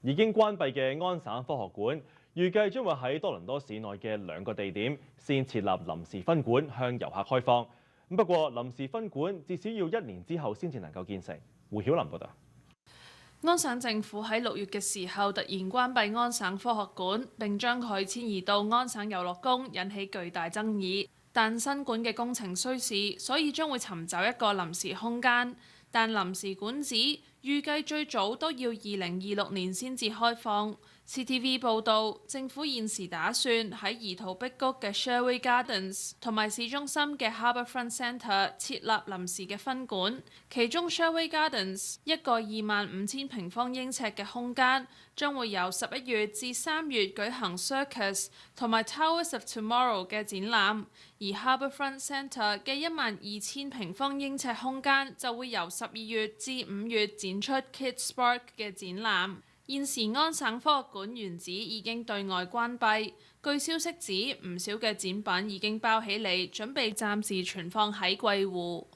已經關閉嘅安省科學館，預計將會喺多倫多市內嘅2個地點先設立臨時分館，向遊客開放。不過，臨時分館至少要1年之後先至能夠建成。胡曉琳報導。安省政府喺6月嘅時候突然關閉安省科學館，並將佢遷移到安省遊樂宮，引起巨大爭議。但新館嘅工程需時，所以將會尋找一個臨時空間。但臨時館址預計最早都要2026年先至開放。CTV 報導，政府現時打算喺怡陶碧谷嘅 Sherway Gardens 同埋市中心嘅 Harbourfront Centre 設立臨時嘅分館，其中 Sherway Gardens 一個25,000平方英尺嘅空間，將會由11月至3月舉行 Circus 同埋 Towers of Tomorrow 嘅展覽，而 Harbourfront Centre 嘅12,000平方英尺空間就會由12月至5月展出 Kids Spark 嘅展覽。現時安省科學館原址已經對外關閉，據消息指唔少嘅展品已經包起嚟，準備暫時存放喺桂湖。